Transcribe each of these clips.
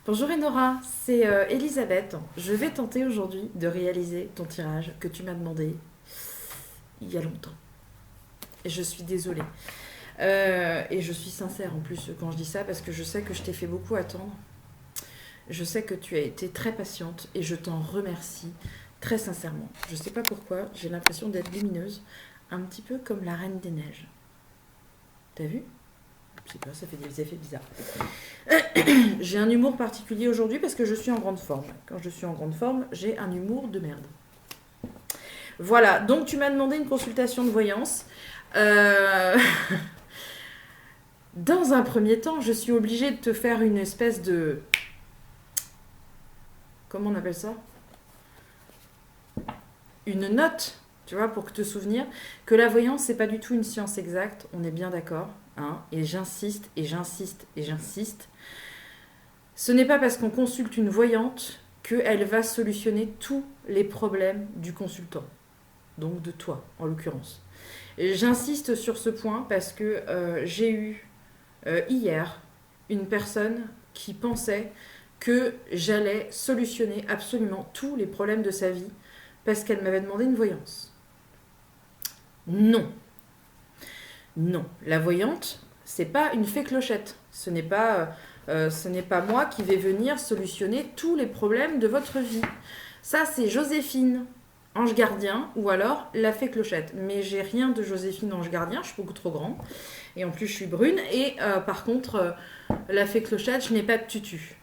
Bonjour Enora, c'est Elisabeth. Je vais tenter aujourd'hui de réaliser ton tirage que tu m'as demandé il y a longtemps. Et je suis désolée. Et je suis sincère en plus quand je dis ça parce que je sais que je t'ai fait beaucoup attendre. Je sais que tu as été très patiente et je t'en remercie très sincèrement. Je sais pas pourquoi, j'ai l'impression d'être lumineuse, un petit peu comme la Reine des Neiges. T'as vu? Je sais pas, ça fait des effets bizarres. J'ai un humour particulier aujourd'hui parce que je suis en grande forme. Quand je suis en grande forme, j'ai un humour de merde. Voilà, donc tu m'as demandé une consultation de voyance. Euh, Dans un premier temps, je suis obligée de te faire une espèce de... Comment on appelle ça? Une note, tu vois, pour te souvenir que la voyance, c'est pas du tout une science exacte, on est bien d'accord. Hein, et j'insiste, et j'insiste, et j'insiste. Ce n'est pas parce qu'on consulte une voyante qu'elle va solutionner tous les problèmes du consultant. Donc de toi, en l'occurrence. Et j'insiste sur ce point parce que j'ai eu hier une personne qui pensait que j'allais solutionner absolument tous les problèmes de sa vie parce qu'elle m'avait demandé une voyance. Non. Non. La voyante, c'est pas une fée clochette. Ce n'est pas moi qui vais venir solutionner tous les problèmes de votre vie. Ça, c'est Joséphine, ange gardien, ou alors la fée clochette. Mais j'ai rien de Joséphine, ange gardien, je suis beaucoup trop grand. Et en plus, je suis brune. Et par contre, la fée clochette, je n'ai pas de tutu.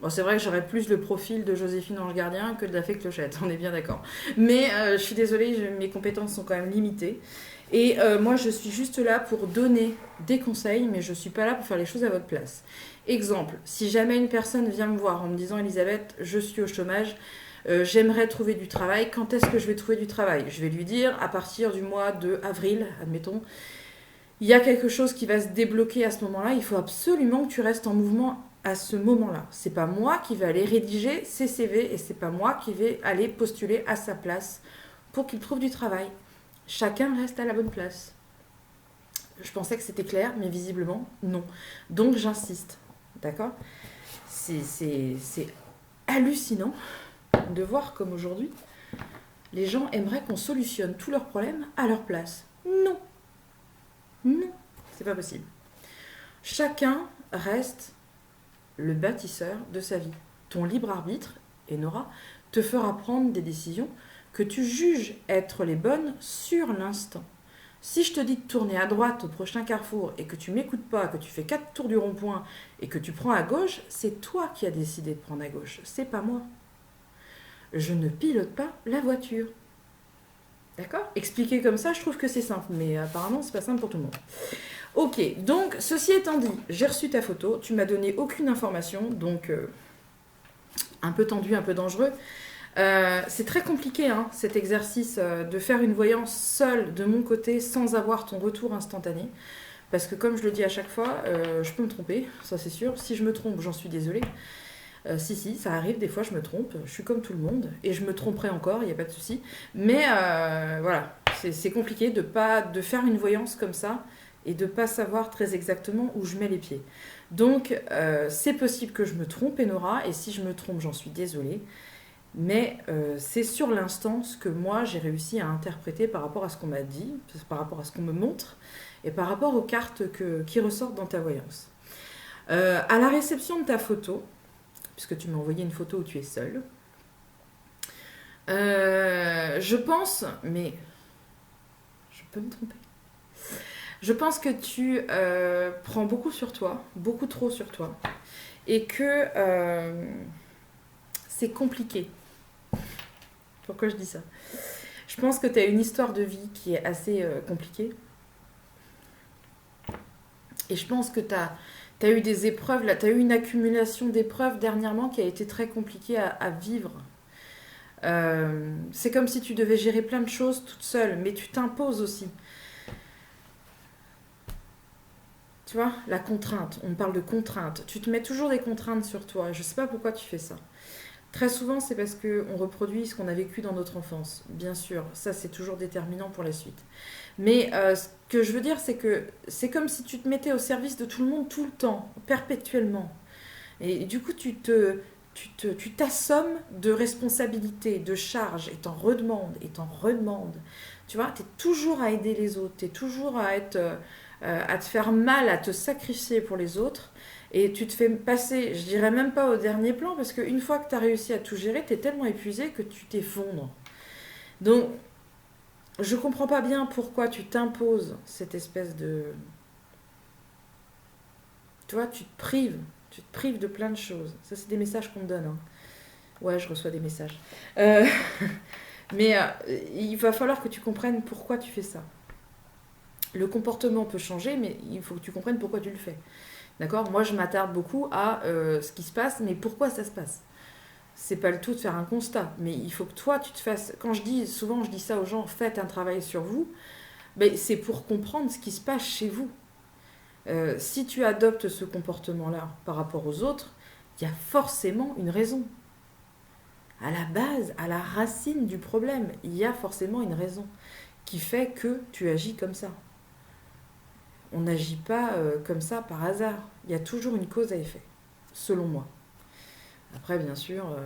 Bon, c'est vrai que j'aurais plus le profil de Joséphine Ange Gardien que de la fée clochette, on est bien d'accord. Mais je suis désolée, mes compétences sont quand même limitées. Et moi, je suis juste là pour donner des conseils, mais je ne suis pas là pour faire les choses à votre place. Exemple, si jamais une personne vient me voir en me disant Elisabeth, je suis au chômage, j'aimerais trouver du travail, quand est-ce que je vais trouver du travail? Je vais lui dire à partir du mois de avril, admettons, il y a quelque chose qui va se débloquer à ce moment-là, il faut absolument que tu restes en mouvement à ce moment-là. C'est pas moi qui vais aller rédiger ses CV et c'est pas moi qui vais aller postuler à sa place pour qu'il trouve du travail. Chacun reste à la bonne place. Je pensais que c'était clair, mais visiblement, non. Donc j'insiste. D'accord? C'est hallucinant de voir comme aujourd'hui, les gens aimeraient qu'on solutionne tous leurs problèmes à leur place. Non. Non. C'est pas possible. Chacun reste le bâtisseur de sa vie. Ton libre arbitre, Enora, te fera prendre des décisions que tu juges être les bonnes sur l'instant. Si je te dis de tourner à droite au prochain carrefour et que tu m'écoutes pas, que tu fais 4 tours du rond-point et que tu prends à gauche, c'est toi qui as décidé de prendre à gauche, c'est pas moi. Je ne pilote pas la voiture. D'accord? Expliqué comme ça, je trouve que c'est simple, mais apparemment c'est pas simple pour tout le monde. Ok, donc ceci étant dit, j'ai reçu ta photo, tu m'as donné aucune information, donc un peu tendu, un peu dangereux. C'est très compliqué hein, cet exercice de faire une voyance seule de mon côté sans avoir ton retour instantané. Parce que comme je le dis à chaque fois, je peux me tromper, ça c'est sûr. Si je me trompe, j'en suis désolée. Si, ça arrive, des fois je me trompe, je suis comme tout le monde, et je me tromperai encore, il n'y a pas de souci. Mais voilà, c'est compliqué de faire une voyance comme ça et de ne pas savoir très exactement où je mets les pieds. Donc c'est possible que je me trompe, Enora, et si je me trompe, j'en suis désolée. Mais c'est sur l'instant ce que moi j'ai réussi à interpréter par rapport à ce qu'on m'a dit, par rapport à ce qu'on me montre, et par rapport aux cartes qui ressortent dans ta voyance. À la réception de ta photo, puisque tu m'as envoyé une photo où tu es seule, je pense, mais je peux me tromper, je pense que tu prends beaucoup sur toi, beaucoup trop sur toi, et que c'est compliqué. Pourquoi je dis ça? Je pense que tu as une histoire de vie qui est assez compliquée. Et je pense que tu as eu des épreuves, là, tu as eu une accumulation d'épreuves dernièrement qui a été très compliquée à vivre. C'est comme si tu devais gérer plein de choses toute seule, mais tu t'imposes aussi. Tu vois, la contrainte, on parle de contrainte. Tu te mets toujours des contraintes sur toi. Je sais pas pourquoi tu fais ça. Très souvent, c'est parce qu'on reproduit ce qu'on a vécu dans notre enfance. Bien sûr, ça c'est toujours déterminant pour la suite. Mais ce que je veux dire, c'est que c'est comme si tu te mettais au service de tout le monde tout le temps, perpétuellement. Et du coup, tu t'assommes de responsabilités, de charges, et t'en redemandes, et t'en redemandes. Tu vois, t'es toujours à aider les autres, t'es toujours à te faire mal, à te sacrifier pour les autres. Et tu te fais passer, je dirais même pas au dernier plan, parce qu'une fois que tu as réussi à tout gérer, tu es tellement épuisé que tu t'effondres. Donc, je comprends pas bien pourquoi tu t'imposes cette espèce de... Tu vois, tu te prives de plein de choses. Ça, c'est des messages qu'on me donne. Hein. Ouais, je reçois des messages. Euh, mais il va falloir que tu comprennes pourquoi tu fais ça. Le comportement peut changer, mais il faut que tu comprennes pourquoi tu le fais. D'accord? Moi, je m'attarde beaucoup à ce qui se passe, mais pourquoi ça se passe? C'est pas le tout de faire un constat, mais il faut que toi, tu te fasses... Quand je dis, souvent, je dis ça aux gens, faites un travail sur vous, ben, c'est pour comprendre ce qui se passe chez vous. Si tu adoptes ce comportement-là par rapport aux autres, il y a forcément une raison. À la base, à la racine du problème, il y a forcément une raison qui fait que tu agis comme ça. On n'agit pas comme ça par hasard. Il y a toujours une cause à effet, selon moi. Après, bien sûr,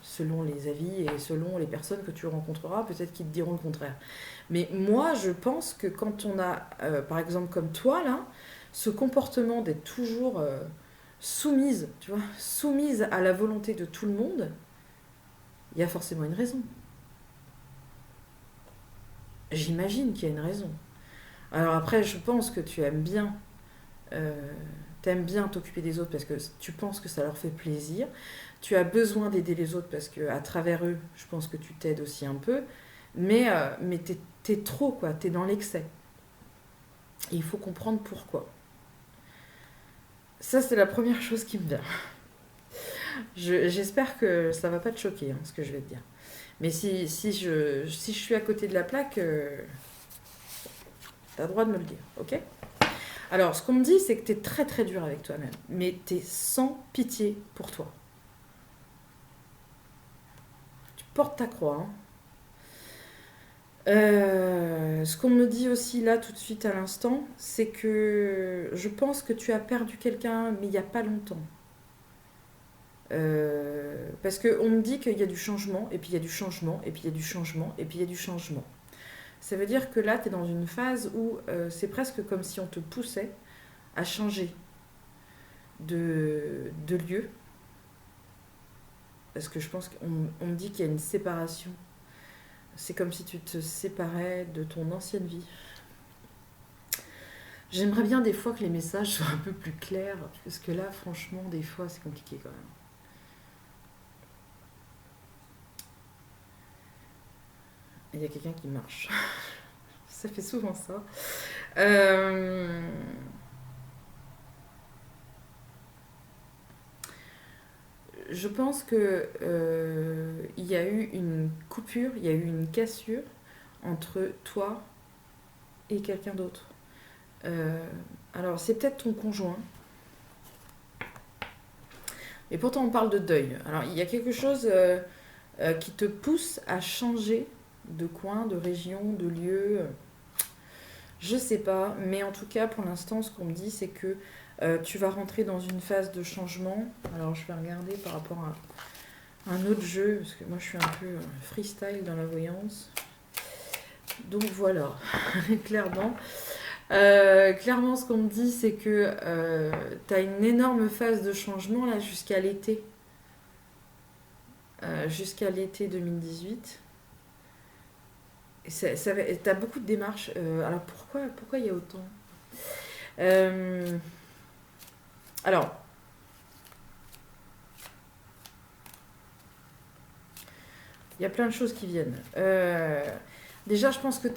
selon les avis et selon les personnes que tu rencontreras, peut-être qu'ils te diront le contraire. Mais moi, je pense que quand on a, par exemple comme toi, là, ce comportement d'être toujours soumise, tu vois, soumise à la volonté de tout le monde, il y a forcément une raison. J'imagine qu'il y a une raison. Alors après, je pense que tu aimes bien t'aimes bien t'occuper des autres parce que tu penses que ça leur fait plaisir. Tu as besoin d'aider les autres parce que à travers eux, je pense que tu t'aides aussi un peu. Mais t'es trop, quoi. T'es dans l'excès. Et il faut comprendre pourquoi. Ça, c'est la première chose qui me vient. J'espère que ça va pas te choquer, hein, ce que je vais te dire. Mais si je suis à côté de la plaque, t'as le droit de me le dire, ok? Alors, ce qu'on me dit, c'est que t'es très très dur avec toi-même, mais t'es sans pitié pour toi. Tu portes ta croix. Hein. Ce qu'on me dit aussi là tout de suite à l'instant, c'est que je pense que tu as perdu quelqu'un, mais il n'y a pas longtemps. Parce qu'on me dit qu'il y a du changement, et puis il y a du changement, et puis il y a du changement, et puis il y a du changement. Ça veut dire que là, tu es dans une phase où c'est presque comme si on te poussait à changer de lieu. Parce que je pense qu'on me dit qu'il y a une séparation. C'est comme si tu te séparais de ton ancienne vie. J'aimerais bien des fois que les messages soient un peu plus clairs, parce que là, franchement, des fois, c'est compliqué quand même. Il y a quelqu'un qui marche. Ça fait souvent ça. Je pense que il y a eu une coupure, il y a eu une cassure entre toi et quelqu'un d'autre. Alors, c'est peut-être ton conjoint. Et pourtant, on parle de deuil. Alors, il y a quelque chose qui te pousse à changer de coin, de région, de lieu. Je sais pas, mais en tout cas, pour l'instant, ce qu'on me dit, c'est que tu vas rentrer dans une phase de changement. Alors, je vais regarder par rapport à un autre jeu, parce que moi, je suis un peu freestyle dans la voyance. Donc, voilà, clairement. Clairement, ce qu'on me dit, c'est que tu as une énorme phase de changement là jusqu'à l'été. Jusqu'à l'été 2018. Tu as beaucoup de démarches. Alors pourquoi il y a autant Alors, il y a plein de choses qui viennent. Déjà, je pense que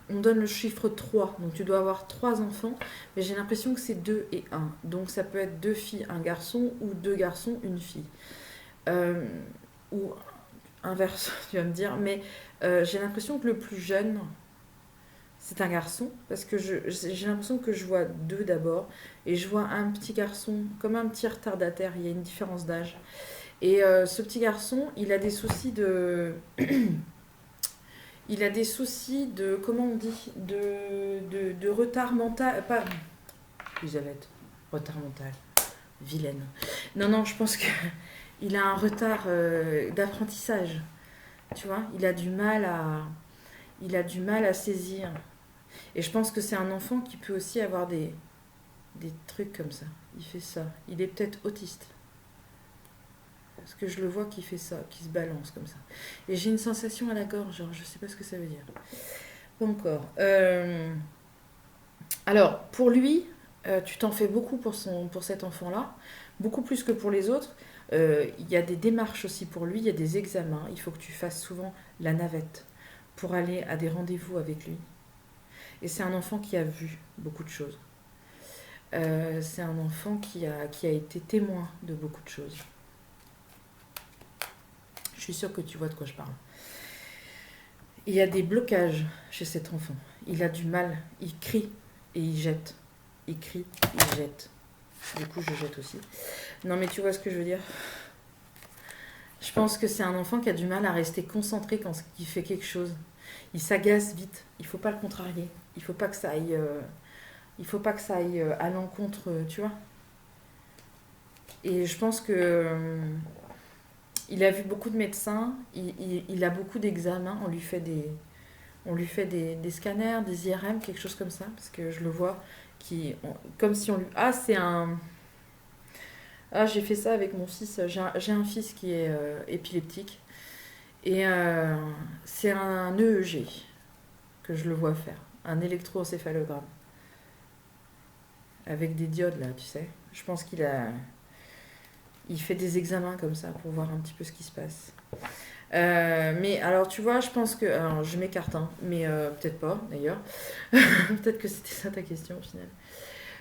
on donne le chiffre 3, donc tu dois avoir 3 enfants, mais j'ai l'impression que c'est 2 et 1. Donc ça peut être 2 filles, un garçon, ou 2 garçons, une fille. Ou inverse, tu vas me dire, mais j'ai l'impression que le plus jeune, c'est un garçon, parce que j'ai l'impression que je vois 2 d'abord, et je vois un petit garçon, comme un petit retardataire, il y a une différence d'âge. Et ce petit garçon, il a des soucis de... il a des soucis de... Comment on dit de retard mental. Pas... Elisabeth, retard mental. Vilaine. Non, non, je pense que il a un retard d'apprentissage. Tu vois, il a du mal à saisir. Et je pense que c'est un enfant qui peut aussi avoir des trucs comme ça. Il fait ça. Il est peut-être autiste. Parce que je le vois qui fait ça, qui se balance comme ça. Et j'ai une sensation à la gorge, genre je sais pas ce que ça veut dire. Pas encore. Alors, pour lui, tu t'en fais beaucoup pour cet enfant-là, beaucoup plus que pour les autres. Il y a des démarches aussi pour lui, il y a des examens. Il faut que tu fasses souvent la navette pour aller à des rendez-vous avec lui. Et c'est un enfant qui a vu beaucoup de choses. C'est un enfant qui a été témoin de beaucoup de choses. Je suis sûre que tu vois de quoi je parle. Il y a des blocages chez cet enfant. Il a du mal. Il crie et il jette. Il crie, il jette. Du coup, je jette aussi. Non, mais tu vois ce que je veux dire? Je pense que c'est un enfant qui a du mal à rester concentré quand il fait quelque chose. Il s'agace vite. Il faut pas le contrarier. Il faut pas que ça aille... il faut pas que ça aille à l'encontre, tu vois. Et je pense que... il a vu beaucoup de médecins, il a beaucoup d'examens, on lui fait des scanners, des IRM, quelque chose comme ça, parce que je le vois, comme si on lui... Ah, c'est un... Ah, j'ai fait ça avec mon fils, j'ai un fils qui est épileptique, et c'est un EEG que je le vois faire, un électroencéphalogramme, avec des diodes là, tu sais. Je pense il fait des examens comme ça pour voir un petit peu ce qui se passe. Mais alors tu vois, je pense que... Alors je m'écarte, hein, mais peut-être pas d'ailleurs. Peut-être que c'était ça ta question au final.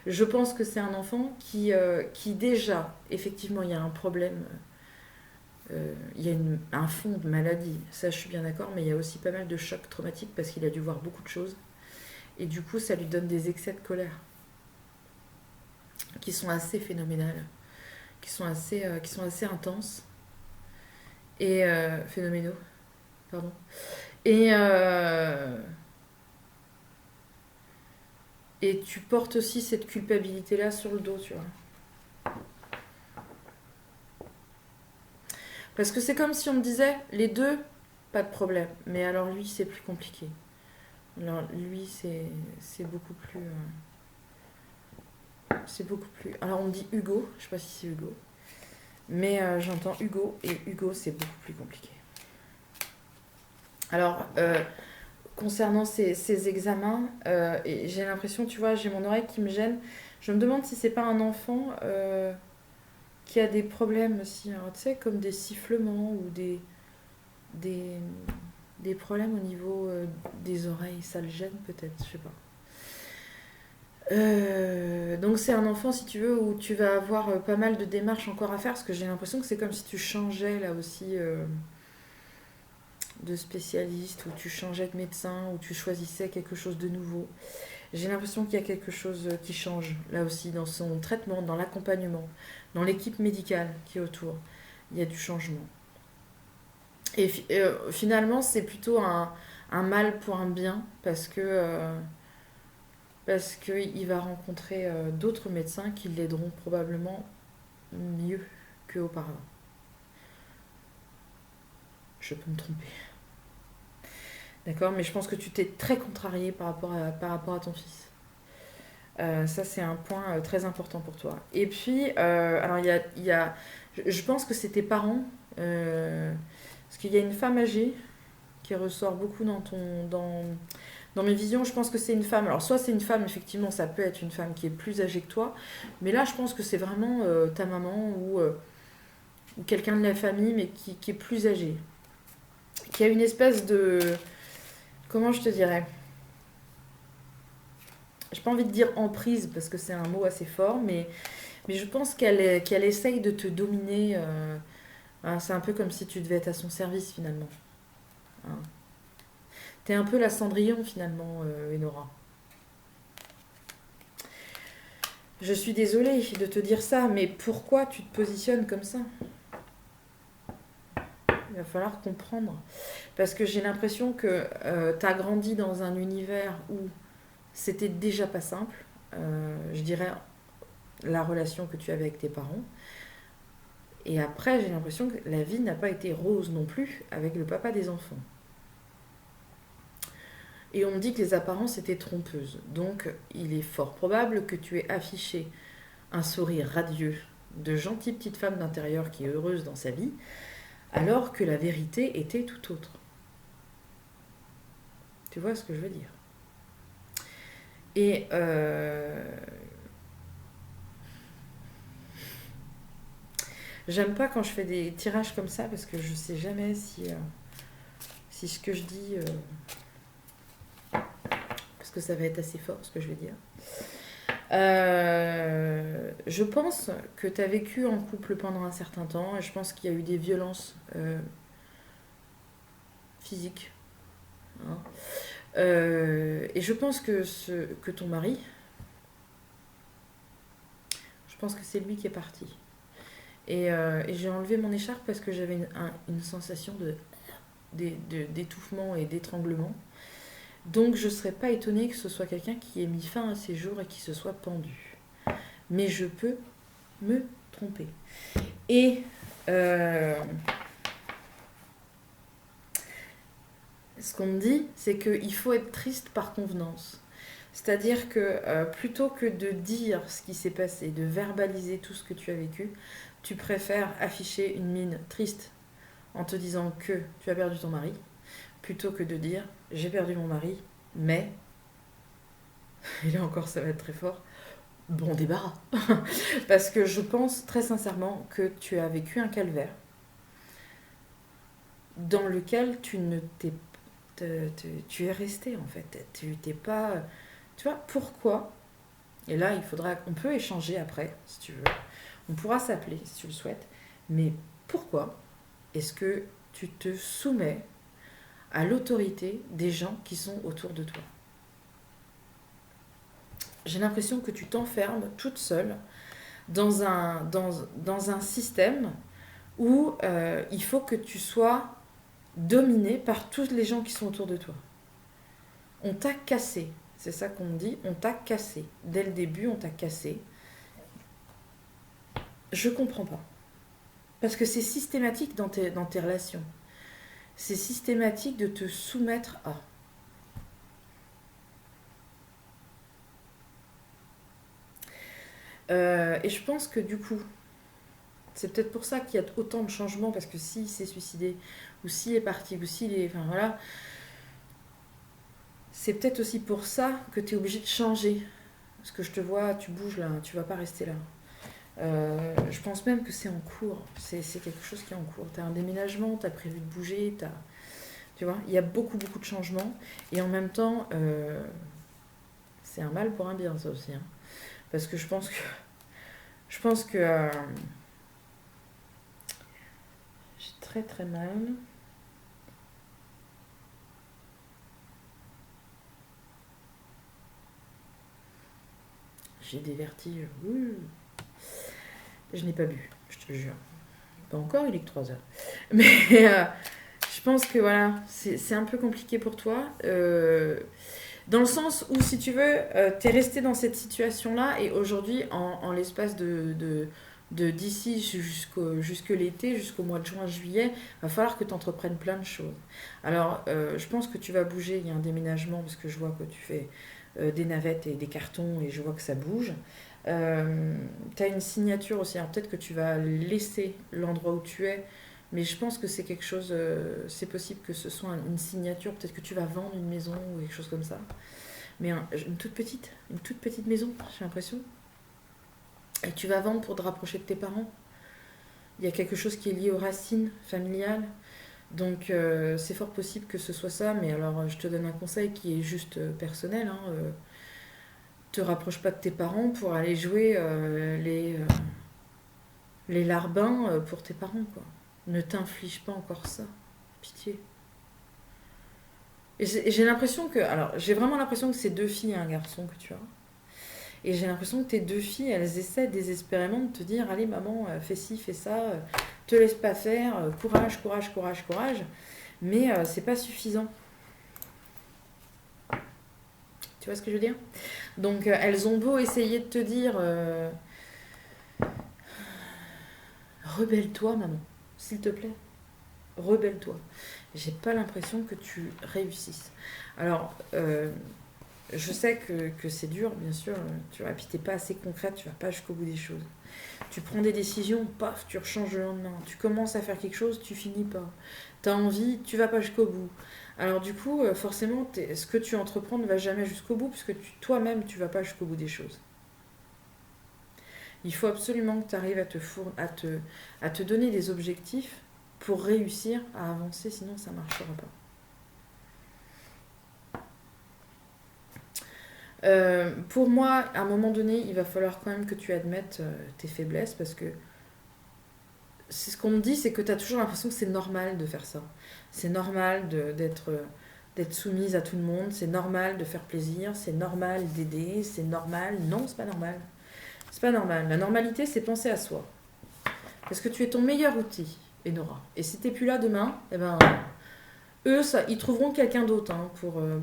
Je pense que c'est un enfant qui déjà, effectivement, il y a un problème, il y a un fond de maladie, ça je suis bien d'accord, mais il y a aussi pas mal de chocs traumatiques parce qu'il a dû voir beaucoup de choses. Et du coup, ça lui donne des excès de colère qui sont assez phénoménales, qui sont assez intenses et phénoménaux, pardon. Et, et tu portes aussi cette culpabilité-là sur le dos, tu vois. Parce que c'est comme si on me disait, les deux, pas de problème. Mais alors lui, c'est plus compliqué. Alors lui, c'est beaucoup plus... c'est beaucoup plus... Alors on me dit Hugo, je sais pas si c'est Hugo. Mais j'entends Hugo, et Hugo, c'est beaucoup plus compliqué. Alors, concernant ces examens, et j'ai l'impression, tu vois, j'ai mon oreille qui me gêne. Je me demande si c'est pas un enfant qui a des problèmes aussi, alors, tu sais, comme des sifflements ou des, des problèmes au niveau des oreilles. Ça le gêne peut-être, je sais pas. Donc c'est un enfant, si tu veux, où tu vas avoir pas mal de démarches encore à faire, parce que j'ai l'impression que c'est comme si tu changeais là aussi de spécialiste, ou tu changeais de médecin, ou tu choisissais quelque chose de nouveau. J'ai l'impression qu'il y a quelque chose qui change là aussi dans son traitement, dans l'accompagnement, dans l'équipe médicale qui est autour. Il y a du changement. Et finalement, c'est plutôt un mal pour un bien, parce qu'il va rencontrer d'autres médecins qui l'aideront probablement mieux qu'auparavant. Je peux me tromper. D'accord, mais je pense que tu t'es très contrarié par rapport à ton fils. Ça, c'est un point très important pour toi. Et puis, alors, je pense que c'est tes parents, parce qu'il y a une femme âgée qui ressort beaucoup dans mes visions. Je pense que c'est une femme. Alors, soit c'est une femme, effectivement, ça peut être une femme qui est plus âgée que toi, mais là, je pense que c'est vraiment ta maman ou quelqu'un de la famille, mais qui est plus âgé, qui a une espèce de... Comment je te dirais? J'ai pas envie de dire emprise parce que c'est un mot assez fort, mais je pense qu'elle essaye de te dominer. Hein, c'est un peu comme si tu devais être à son service finalement. Hein. T'es un peu la Cendrillon finalement, Enora. Je suis désolée de te dire ça, mais pourquoi tu te positionnes comme ça? il va falloir comprendre. Parce que j'ai l'impression que tu as grandi dans un univers où c'était déjà pas simple. Je dirais la relation que tu avais avec tes parents. Et après, j'ai l'impression que la vie n'a pas été rose non plus avec le papa des enfants. Et on me dit que les apparences étaient trompeuses. Donc, il est fort probable que tu aies affiché un sourire radieux de gentille petite femme d'intérieur qui est heureuse dans sa vie, alors que la vérité était tout autre. Tu vois ce que je veux dire? Et j'aime pas quand je fais des tirages comme ça parce que je sais jamais si ce que je dis, parce que ça va être assez fort ce que je vais dire. Je pense que tu as vécu en couple pendant un certain temps et je pense qu'il y a eu des violences physiques. Hein. Et je pense que ton mari, je pense que c'est lui qui est parti. Et j'ai enlevé mon écharpe parce que j'avais une sensation d'étouffement et d'étranglement. Donc je ne serais pas étonnée que ce soit quelqu'un qui ait mis fin à ses jours et qui se soit pendu. Mais je peux me tromper. Et ce qu'on me dit, c'est qu'il faut être triste par convenance. C'est-à-dire que plutôt que de dire ce qui s'est passé, de verbaliser tout ce que tu as vécu, tu préfères afficher une mine triste en te disant que tu as perdu ton mari, plutôt que de dire j'ai perdu mon mari, mais, et là encore ça va être très fort, bon débarras. Parce que je pense très sincèrement que tu as vécu un calvaire dans lequel tu es resté en fait. Tu t'es pas. Tu vois, pourquoi? Et là, on peut échanger après, si tu veux. On pourra s'appeler si tu le souhaites. Mais pourquoi est-ce que tu te soumets à l'autorité des gens qui sont autour de toi? J'ai l'impression que tu t'enfermes toute seule dans un système où il faut que tu sois dominé par tous les gens qui sont autour de toi. On t'a cassé, c'est ça qu'on me dit, on t'a cassé. Dès le début, on t'a cassé. Je comprends pas. Parce que c'est systématique dans tes relations. C'est systématique de te soumettre à. Et je pense que du coup, c'est peut-être pour ça qu'il y a autant de changements, parce que s'il s'est suicidé, ou s'il est parti, ou s'il est... Enfin voilà. C'est peut-être aussi pour ça que tu es obligé de changer. Parce que je te vois, tu bouges là, tu vas pas rester là. Je pense même que c'est en cours. C'est quelque chose qui est en cours. Tu as un déménagement, tu as prévu de bouger, tu vois, il y a beaucoup, beaucoup de changements. Et en même temps, c'est un mal pour un bien, ça aussi. Hein. Parce que je pense que j'ai très, très mal. J'ai des vertiges. Je n'ai pas bu, je te le jure. Pas encore, il est que 3 heures. Mais je pense que voilà, c'est un peu compliqué pour toi. Dans le sens où, si tu veux, t'es resté dans cette situation-là et aujourd'hui, en l'espace d'ici jusque l'été, jusqu'au mois de juin, juillet, va falloir que tu entreprennes plein de choses. Alors, je pense que tu vas bouger, il y a un déménagement parce que je vois que tu fais des navettes et des cartons et je vois que ça bouge. Tu as une signature aussi, alors peut-être que tu vas laisser l'endroit où tu es, mais je pense que c'est quelque chose, c'est possible que ce soit une signature, peut-être que tu vas vendre une maison ou quelque chose comme ça. Mais une toute petite maison, j'ai l'impression. Et tu vas vendre pour te rapprocher de tes parents. Il y a quelque chose qui est lié aux racines familiales. Donc c'est fort possible que ce soit ça, mais alors je te donne un conseil qui est juste personnel. Hein, te rapproche pas de tes parents pour aller jouer les larbins pour tes parents, quoi. Ne t'inflige pas encore ça. Pitié. Et j'ai l'impression que... Alors, j'ai vraiment l'impression que c'est 2 filles et un garçon que tu as. Et j'ai l'impression que tes deux filles, elles essaient désespérément de te dire, allez maman, fais ci, fais ça, te laisse pas faire, courage, courage, courage, courage. Mais c'est pas suffisant. Tu vois ce que je veux dire? Donc elles ont beau essayer de te dire, rebelle-toi maman, s'il te plaît, rebelle-toi. J'ai pas l'impression que tu réussisses. Alors, je sais que c'est dur, bien sûr, tu vois, et puis t'es pas assez concrète, tu vas pas jusqu'au bout des choses. Tu prends des décisions, paf, tu rechanges le lendemain. Tu commences à faire quelque chose, tu finis pas. T'as envie, tu vas pas jusqu'au bout. Alors du coup, forcément, ce que tu entreprends ne va jamais jusqu'au bout, puisque toi-même, tu vas pas jusqu'au bout des choses. Il faut absolument que tu arrives à te donner des objectifs pour réussir à avancer, sinon ça ne marchera pas. Pour moi, à un moment donné, il va falloir quand même que tu admettes tes faiblesses, parce que c'est ce qu'on me dit, c'est que tu as toujours l'impression que c'est normal de faire ça. C'est normal d'être soumise à tout le monde, c'est normal de faire plaisir, c'est normal d'aider, c'est normal. Non, c'est pas normal. C'est pas normal. La normalité, c'est penser à soi. Parce que tu es ton meilleur outil, Enora. Et si t'es plus là demain, eh ben, eux, ils trouveront quelqu'un d'autre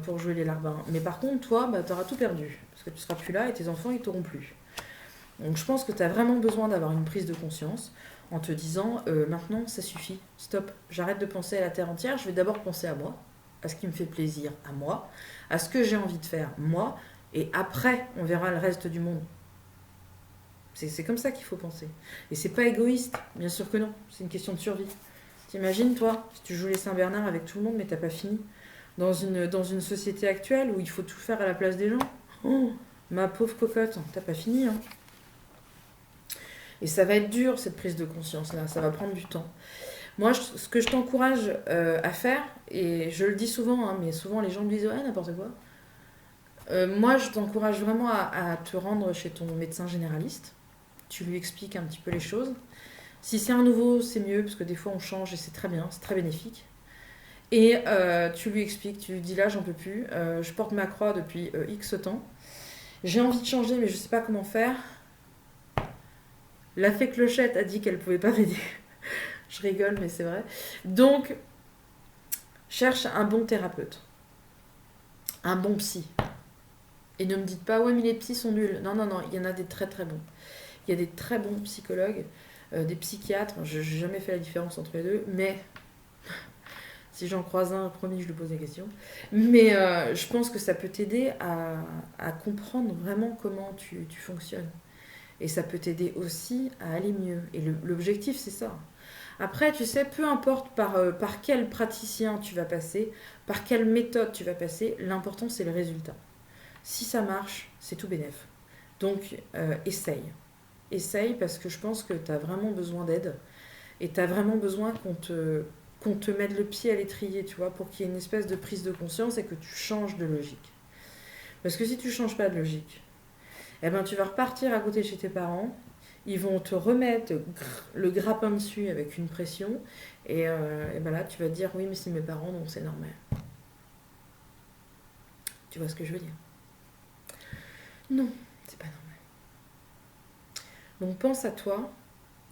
pour jouer les larbins. Mais par contre, toi, bah, t'auras tout perdu. Parce que tu seras plus là et tes enfants, ils t'auront plus. Donc je pense que tu as vraiment besoin d'avoir une prise de conscience en te disant, maintenant, ça suffit. Stop. J'arrête de penser à la terre entière. Je vais d'abord penser à moi, à ce qui me fait plaisir à moi, à ce que j'ai envie de faire moi. Et après, on verra le reste du monde. C'est comme ça qu'il faut penser. Et c'est pas égoïste, bien sûr que non. C'est une question de survie. T'imagines, toi, si tu joues les Saint-Bernard avec tout le monde, mais t'as pas fini. Dans une société actuelle où il faut tout faire à la place des gens. Oh, ma pauvre cocotte, t'as pas fini. Hein. Et ça va être dur, cette prise de conscience-là. Ça va prendre du temps. Moi, ce que je t'encourage à faire, et je le dis souvent, hein, mais souvent les gens me disent « Ouais, n'importe quoi ». Moi, je t'encourage vraiment à te rendre chez ton médecin généraliste. Tu lui expliques un petit peu les choses. Si c'est un nouveau, c'est mieux, parce que des fois on change et c'est très bien, c'est très bénéfique. Et tu lui expliques, tu lui dis là, j'en peux plus, je porte ma croix depuis X temps. J'ai envie de changer, mais je sais pas comment faire. La fée Clochette a dit qu'elle pouvait pas m'aider. Je rigole, mais c'est vrai. Donc, cherche un bon thérapeute. Un bon psy. Et ne me dites pas, ouais, mais les psys sont nuls. Non, non, non, il y en a des très très bons. Il y a des très bons psychologues, des psychiatres. Je n'ai jamais fait la différence entre les deux, mais si j'en croise un, promis, je lui pose des questions. Mais je pense que ça peut t'aider à comprendre vraiment comment tu fonctionnes. Et ça peut t'aider aussi à aller mieux. Et l'objectif, c'est ça. Après, tu sais, peu importe par quel praticien tu vas passer, par quelle méthode tu vas passer, l'important, c'est le résultat. Si ça marche, c'est tout bénef. Donc, essaye. Essaye, parce que je pense que tu as vraiment besoin d'aide. Et tu as vraiment besoin qu'on te mette le pied à l'étrier, tu vois, pour qu'il y ait une espèce de prise de conscience et que tu changes de logique. Parce que si tu ne changes pas de logique, eh ben, tu vas repartir à côté chez tes parents, ils vont te remettre le grappin dessus avec une pression, et ben là, tu vas te dire, oui, mais c'est mes parents, donc c'est normal. Tu vois ce que je veux dire? Non, c'est pas normal. Donc pense à toi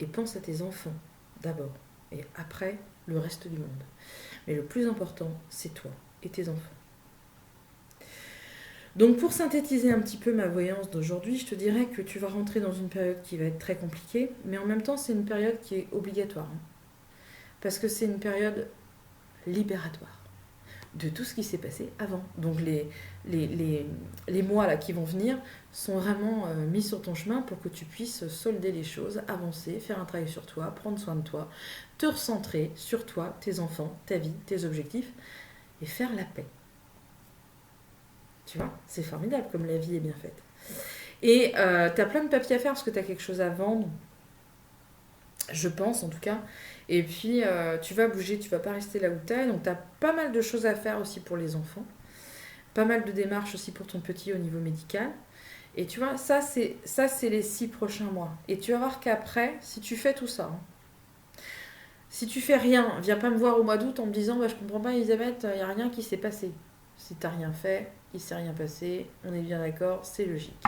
et pense à tes enfants d'abord, et après le reste du monde. Mais le plus important, c'est toi et tes enfants. Donc pour synthétiser un petit peu ma voyance d'aujourd'hui, je te dirais que tu vas rentrer dans une période qui va être très compliquée, mais en même temps c'est une période qui est obligatoire. Hein, parce que c'est une période libératoire de tout ce qui s'est passé avant. Donc les mois là qui vont venir sont vraiment mis sur ton chemin pour que tu puisses solder les choses, avancer, faire un travail sur toi, prendre soin de toi, te recentrer sur toi, tes enfants, ta vie, tes objectifs, et faire la paix. Tu vois, c'est formidable comme la vie est bien faite. Et tu as plein de papiers à faire parce que tu as quelque chose à vendre, je pense en tout cas. Et puis tu vas bouger, tu vas pas rester là où tu es. Donc tu as pas mal de choses à faire aussi pour les enfants. Pas mal de démarches aussi pour ton petit au niveau médical. Et tu vois, ça c'est les 6 prochains mois. Et tu vas voir qu'après, si tu fais tout ça, hein, si tu fais rien, viens pas me voir au mois d'août en me disant bah, je comprends pas Elisabeth, il n'y a rien qui s'est passé. Si t'as rien fait, il s'est rien passé, on est bien d'accord, c'est logique.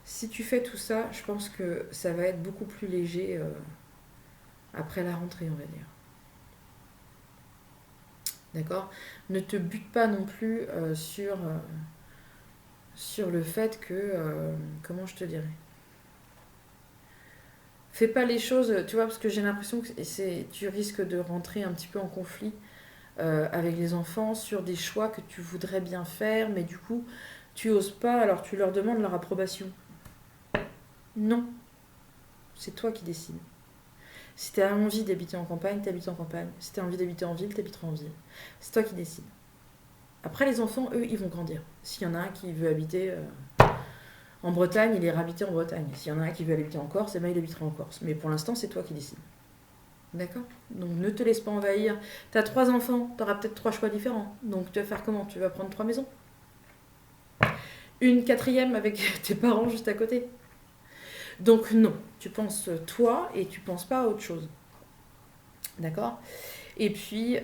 Si tu fais tout ça, je pense que ça va être beaucoup plus léger après la rentrée, on va dire. D'accord? Ne te bute pas non plus sur le fait que... comment je te dirais? Fais pas les choses, tu vois, parce que j'ai l'impression que tu risques de rentrer un petit peu en conflit avec les enfants sur des choix que tu voudrais bien faire, mais du coup, tu oses pas, alors tu leur demandes leur approbation. Non, c'est toi qui décides. Si tu as envie d'habiter en campagne, t'habites en campagne. Si tu as envie d'habiter en ville, t'habiteras en ville. C'est toi qui décides. Après, les enfants, eux, ils vont grandir. S'il y en a un qui veut habiter en Bretagne, il ira habiter en Bretagne. S'il y en a un qui veut habiter en Corse, eh ben, il habitera en Corse. Mais pour l'instant, c'est toi qui décides. D'accord? Donc ne te laisse pas envahir. Tu as 3 enfants, tu auras peut-être 3 choix différents. Donc tu vas faire comment? Tu vas prendre 3 maisons? Une quatrième avec tes parents juste à côté? Donc non, tu penses toi et tu penses pas à autre chose. D'accord? Et puis,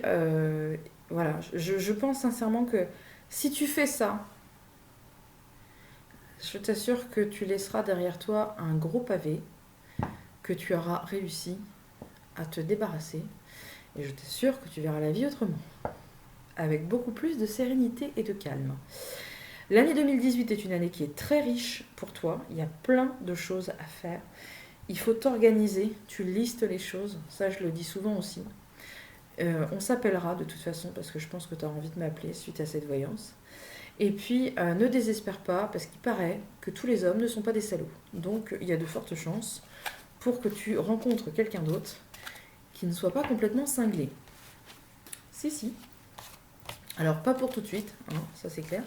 voilà, je pense sincèrement que si tu fais ça, je t'assure que tu laisseras derrière toi un gros pavé, que tu auras réussi à te débarrasser. Et je t'assure que tu verras la vie autrement, avec beaucoup plus de sérénité et de calme. L'année 2018 est une année qui est très riche pour toi. Il y a plein de choses à faire. Il faut t'organiser. Tu listes les choses. Ça, je le dis souvent aussi. On s'appellera de toute façon parce que je pense que tu as envie de m'appeler suite à cette voyance. Et puis, ne désespère pas parce qu'il paraît que tous les hommes ne sont pas des salauds. Donc, il y a de fortes chances pour que tu rencontres quelqu'un d'autre qui ne soit pas complètement cinglé. Si. Alors, pas pour tout de suite, hein, ça c'est clair,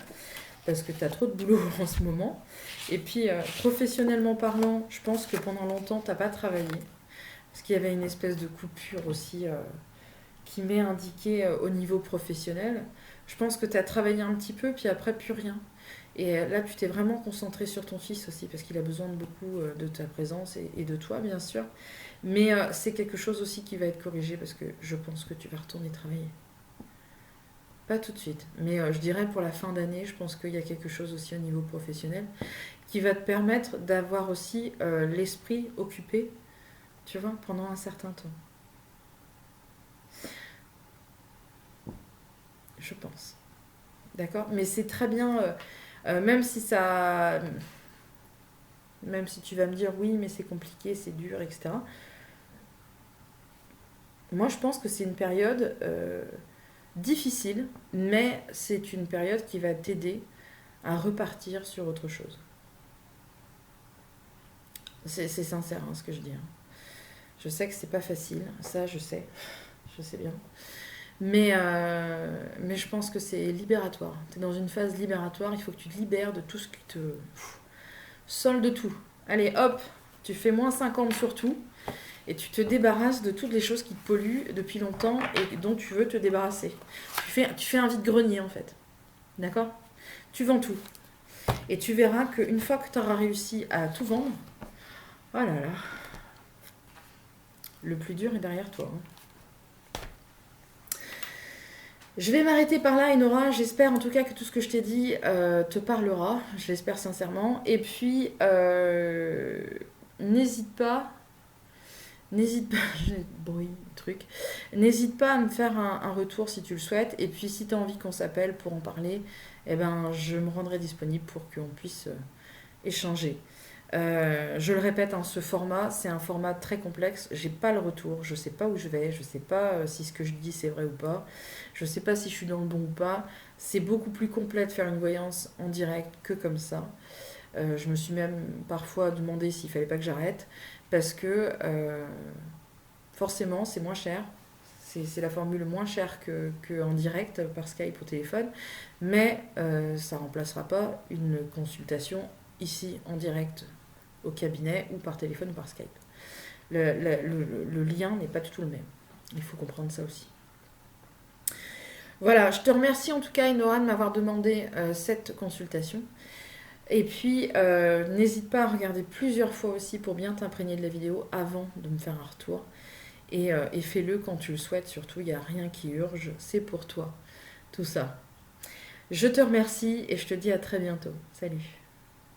parce que tu as trop de boulot en ce moment. Et puis, professionnellement parlant, je pense que pendant longtemps, tu n'as pas travaillé. Parce qu'il y avait une espèce de coupure aussi qui m'est indiquée au niveau professionnel. Je pense que tu as travaillé un petit peu, puis après, plus rien. Et là, tu t'es vraiment concentré sur ton fils aussi, parce qu'il a besoin de beaucoup de ta présence et de toi, bien sûr. Mais c'est quelque chose aussi qui va être corrigé, parce que je pense que tu vas retourner travailler. Pas tout de suite, mais je dirais pour la fin d'année, je pense qu'il y a quelque chose aussi au niveau professionnel qui va te permettre d'avoir aussi l'esprit occupé, tu vois, pendant un certain temps. Je pense. D'accord? Mais c'est très bien, même si ça... Même si tu vas me dire oui, mais c'est compliqué, c'est dur, etc. Moi, je pense que c'est une période difficile, mais c'est une période qui va t'aider à repartir sur autre chose. C'est sincère hein, ce que je dis. Hein. Je sais que c'est pas facile, ça je sais bien. Mais je pense que c'est libératoire. Tu es dans une phase libératoire, il faut que tu te libères de tout ce qui te... solde tout. Allez hop, tu fais moins 50 sur tout, et tu te débarrasses de toutes les choses qui te polluent depuis longtemps et dont tu veux te débarrasser. Tu fais un vide-grenier en fait. D'accord? Tu vends tout. Et tu verras qu'une fois que tu auras réussi à tout vendre, oh là là, le plus dur est derrière toi. Hein. Je vais m'arrêter par là, Enora. J'espère en tout cas que tout ce que je t'ai dit te parlera. Je l'espère sincèrement. Et puis, n'hésite pas, bruit, truc. N'hésite pas à me faire un retour si tu le souhaites. Et puis, si tu as envie qu'on s'appelle pour en parler, eh ben, je me rendrai disponible pour qu'on puisse échanger. Je le répète, hein, ce format, c'est un format très complexe. J'ai pas le retour, je sais pas où je vais, je sais pas si ce que je dis c'est vrai ou pas, je sais pas si je suis dans le bon ou pas. C'est beaucoup plus complet de faire une voyance en direct que comme ça. Je me suis même parfois demandé s'il fallait pas que j'arrête parce que forcément c'est moins cher. C'est la formule moins chère que en direct par Skype au téléphone, mais ça remplacera pas une consultation ici en direct au cabinet ou par téléphone ou par Skype. Le lien n'est pas du tout le même. Il faut comprendre ça aussi. Voilà, je te remercie en tout cas, Enora, de m'avoir demandé cette consultation. Et puis, n'hésite pas à regarder plusieurs fois aussi pour bien t'imprégner de la vidéo avant de me faire un retour. Et fais-le quand tu le souhaites, surtout, il n'y a rien qui urge, c'est pour toi, tout ça. Je te remercie et je te dis à très bientôt. Salut.